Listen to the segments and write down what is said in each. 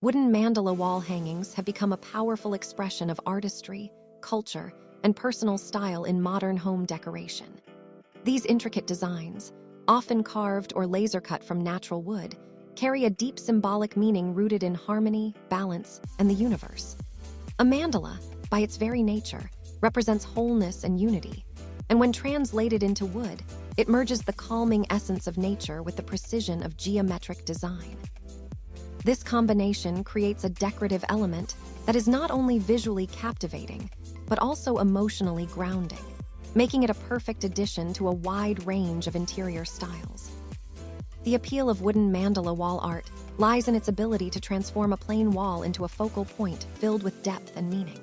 Wooden mandala wall hangings have become a powerful expression of artistry, culture, and personal style in modern home decoration. These intricate designs, often carved or laser cut from natural wood, carry a deep symbolic meaning rooted in harmony, balance, and the universe. A mandala, by its very nature, represents wholeness and unity, and when translated into wood, it merges the calming essence of nature with the precision of geometric design. This combination creates a decorative element that is not only visually captivating, but also emotionally grounding, making it a perfect addition to a wide range of interior styles. The appeal of wooden mandala wall art lies in its ability to transform a plain wall into a focal point filled with depth and meaning.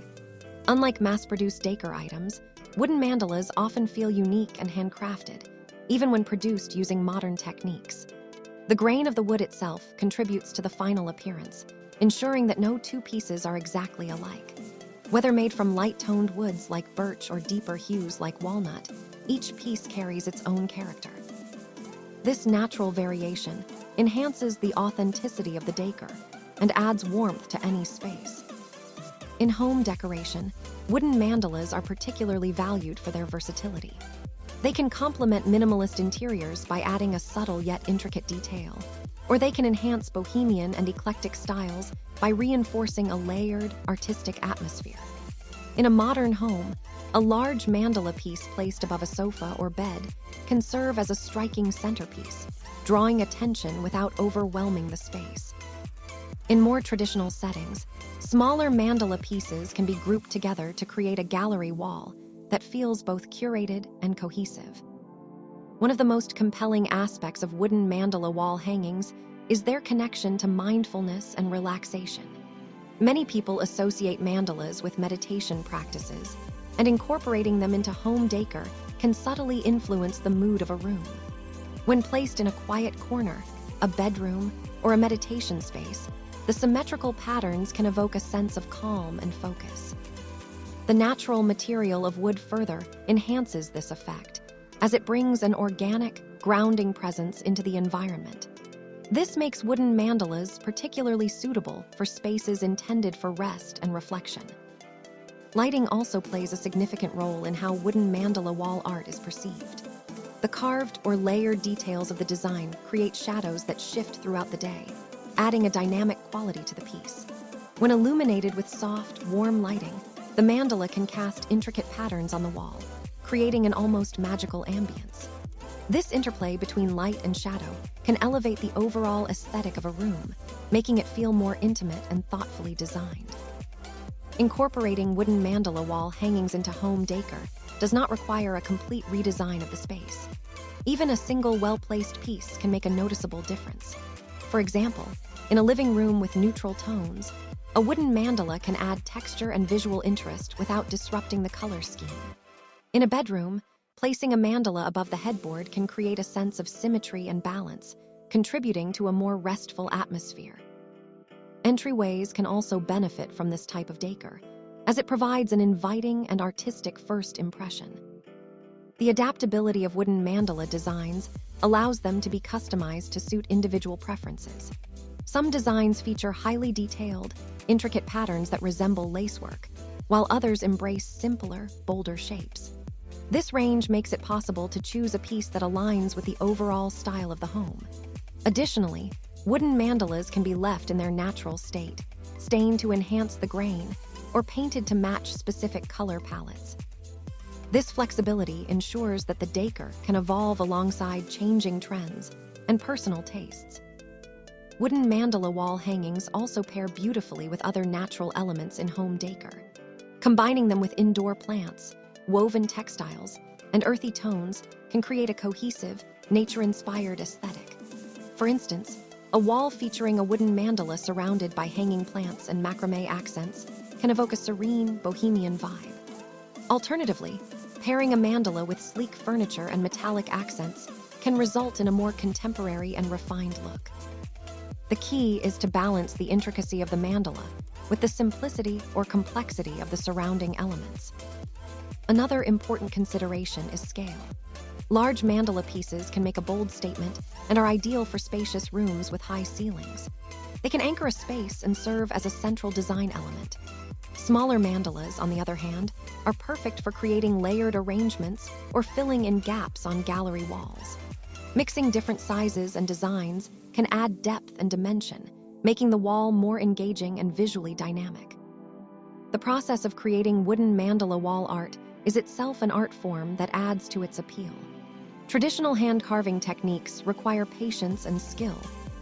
Unlike mass-produced decor items, wooden mandalas often feel unique and handcrafted, even when produced using modern techniques. The grain of the wood itself contributes to the final appearance, ensuring that no two pieces are exactly alike. Whether made from light-toned woods like birch or deeper hues like walnut, each piece carries its own character. This natural variation enhances the authenticity of the decor and adds warmth to any space. In home decoration, wooden mandalas are particularly valued for their versatility. They can complement minimalist interiors by adding a subtle yet intricate detail, or they can enhance bohemian and eclectic styles by reinforcing a layered, artistic atmosphere. In a modern home, a large mandala piece placed above a sofa or bed can serve as a striking centerpiece, drawing attention without overwhelming the space. In more traditional settings, smaller mandala pieces can be grouped together to create a gallery wall that feels both curated and cohesive. One of the most compelling aspects of wooden mandala wall hangings is their connection to mindfulness and relaxation. Many people associate mandalas with meditation practices, and incorporating them into home decor can subtly influence the mood of a room. When placed in a quiet corner, a bedroom, or a meditation space, the symmetrical patterns can evoke a sense of calm and focus. The natural material of wood further enhances this effect, as it brings an organic, grounding presence into the environment. This makes wooden mandalas particularly suitable for spaces intended for rest and reflection. Lighting also plays a significant role in how wooden mandala wall art is perceived. The carved or layered details of the design create shadows that shift throughout the day, adding a dynamic quality to the piece. When illuminated with soft, warm lighting, the mandala can cast intricate patterns on the wall, creating an almost magical ambience. This interplay between light and shadow can elevate the overall aesthetic of a room, making it feel more intimate and thoughtfully designed. Incorporating wooden mandala wall hangings into home decor does not require a complete redesign of the space. Even a single well-placed piece can make a noticeable difference. For example, in a living room with neutral tones, a wooden mandala can add texture and visual interest without disrupting the color scheme. In a bedroom, placing a mandala above the headboard can create a sense of symmetry and balance, contributing to a more restful atmosphere. Entryways can also benefit from this type of decor, as it provides an inviting and artistic first impression. The adaptability of wooden mandala designs allows them to be customized to suit individual preferences. Some designs feature highly detailed, intricate patterns that resemble lacework, while others embrace simpler, bolder shapes. This range makes it possible to choose a piece that aligns with the overall style of the home. Additionally, wooden mandalas can be left in their natural state, stained to enhance the grain, or painted to match specific color palettes. This flexibility ensures that the decor can evolve alongside changing trends and personal tastes. Wooden mandala wall hangings also pair beautifully with other natural elements in home decor. Combining them with indoor plants, woven textiles, and earthy tones can create a cohesive, nature-inspired aesthetic. For instance, a wall featuring a wooden mandala surrounded by hanging plants and macrame accents can evoke a serene, bohemian vibe. Alternatively, pairing a mandala with sleek furniture and metallic accents can result in a more contemporary and refined look. The key is to balance the intricacy of the mandala with the simplicity or complexity of the surrounding elements. Another important consideration is scale. Large mandala pieces can make a bold statement and are ideal for spacious rooms with high ceilings. They can anchor a space and serve as a central design element. Smaller mandalas, on the other hand, are perfect for creating layered arrangements or filling in gaps on gallery walls. Mixing different sizes and designs can add depth and dimension, making the wall more engaging and visually dynamic. The process of creating wooden mandala wall art is itself an art form that adds to its appeal. Traditional hand-carving techniques require patience and skill,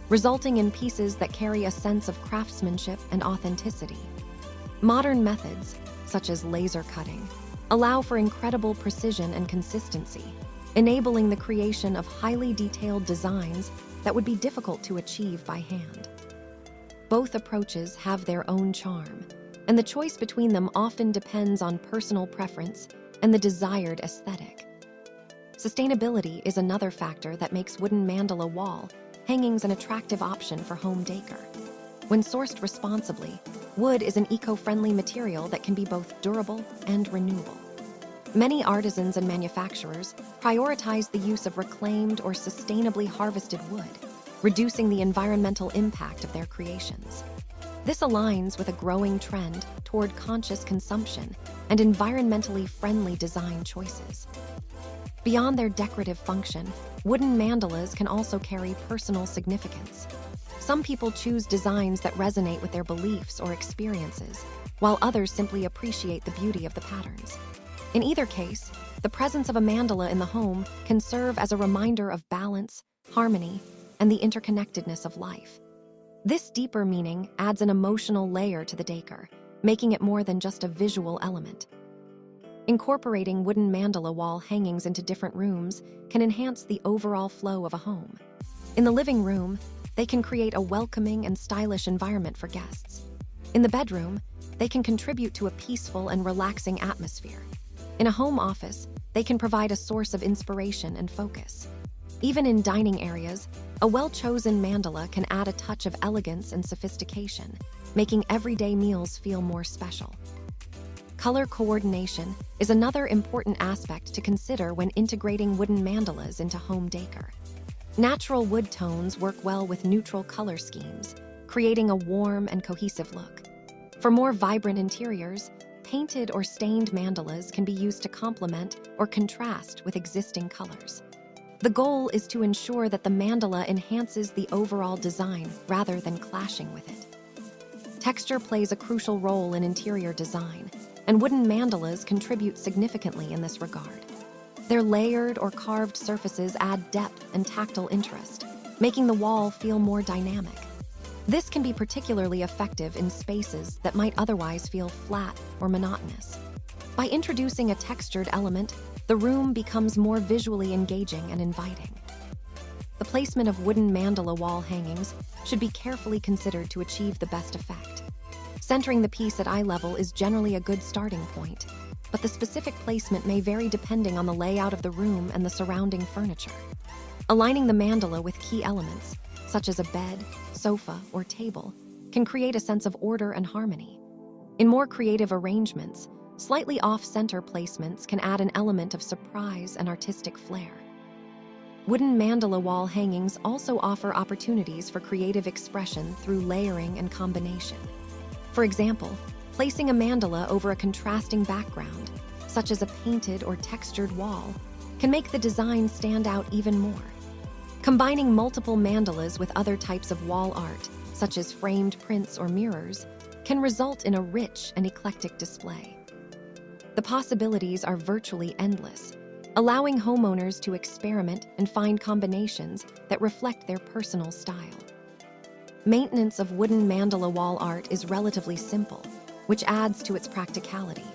resulting in pieces that carry a sense of craftsmanship and authenticity. Modern methods, such as laser cutting, allow for incredible precision and consistency, enabling the creation of highly detailed designs that would be difficult to achieve by hand. Both approaches have their own charm, and the choice between them often depends on personal preference and the desired aesthetic. Sustainability is another factor that makes wooden mandala wall hangings an attractive option for home decor. When sourced responsibly, wood is an eco-friendly material that can be both durable and renewable. Many artisans and manufacturers prioritize the use of reclaimed or sustainably harvested wood, reducing the environmental impact of their creations. This aligns with a growing trend toward conscious consumption and environmentally friendly design choices. Beyond their decorative function, wooden mandalas can also carry personal significance. Some people choose designs that resonate with their beliefs or experiences, while others simply appreciate the beauty of the patterns. In either case, the presence of a mandala in the home can serve as a reminder of balance, harmony, and the interconnectedness of life. This deeper meaning adds an emotional layer to the decor, making it more than just a visual element. Incorporating wooden mandala wall hangings into different rooms can enhance the overall flow of a home. In the living room, they can create a welcoming and stylish environment for guests. In the bedroom, they can contribute to a peaceful and relaxing atmosphere. In a home office, they can provide a source of inspiration and focus. Even in dining areas, a well-chosen mandala can add a touch of elegance and sophistication, making everyday meals feel more special. Color coordination is another important aspect to consider when integrating wooden mandalas into home decor. Natural wood tones work well with neutral color schemes, creating a warm and cohesive look. For more vibrant interiors, painted or stained mandalas can be used to complement or contrast with existing colors. The goal is to ensure that the mandala enhances the overall design rather than clashing with it. Texture plays a crucial role in interior design, and wooden mandalas contribute significantly in this regard. Their layered or carved surfaces add depth and tactile interest, making the wall feel more dynamic. This can be particularly effective in spaces that might otherwise feel flat or monotonous. By introducing a textured element, the room becomes more visually engaging and inviting. The placement of wooden mandala wall hangings should be carefully considered to achieve the best effect. Centering the piece at eye level is generally a good starting point, but the specific placement may vary depending on the layout of the room and the surrounding furniture. Aligning the mandala with key elements, such as a bed, sofa, or table, can create a sense of order and harmony. In more creative arrangements, slightly off-center placements can add an element of surprise and artistic flair. Wooden mandala wall hangings also offer opportunities for creative expression through layering and combination. For example, placing a mandala over a contrasting background, such as a painted or textured wall, can make the design stand out even more. Combining multiple mandalas with other types of wall art, such as framed prints or mirrors, can result in a rich and eclectic display. The possibilities are virtually endless, allowing homeowners to experiment and find combinations that reflect their personal style. Maintenance of wooden mandala wall art is relatively simple, which adds to its practicality.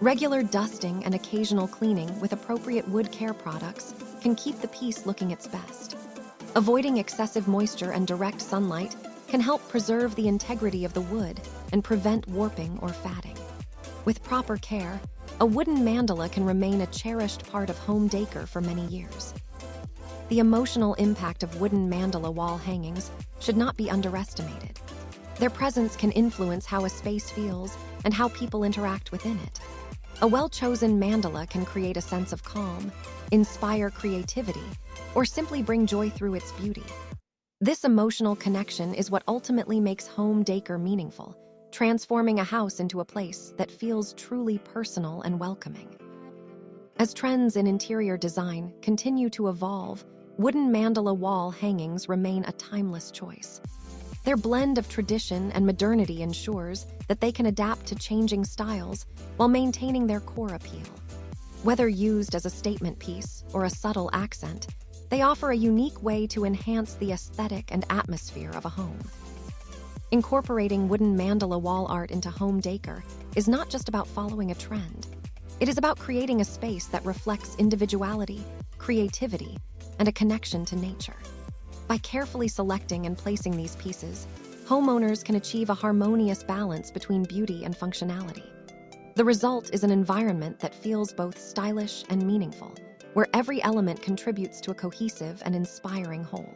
Regular dusting and occasional cleaning with appropriate wood care products can keep the piece looking its best. Avoiding excessive moisture and direct sunlight can help preserve the integrity of the wood and prevent warping or fatting. With proper care, a wooden mandala can remain a cherished part of home decor for many years. The emotional impact of wooden mandala wall hangings should not be underestimated. Their presence can influence how a space feels and how people interact within it. A well-chosen mandala can create a sense of calm, inspire creativity, or simply bring joy through its beauty. This emotional connection is what ultimately makes home decor meaningful, transforming a house into a place that feels truly personal and welcoming. As trends in interior design continue to evolve, wooden mandala wall hangings remain a timeless choice. Their blend of tradition and modernity ensures that they can adapt to changing styles while maintaining their core appeal. Whether used as a statement piece or a subtle accent, they offer a unique way to enhance the aesthetic and atmosphere of a home. Incorporating wooden mandala wall art into home decor is not just about following a trend. It is about creating a space that reflects individuality, creativity, and a connection to nature. By carefully selecting and placing these pieces, homeowners can achieve a harmonious balance between beauty and functionality. The result is an environment that feels both stylish and meaningful, where every element contributes to a cohesive and inspiring whole.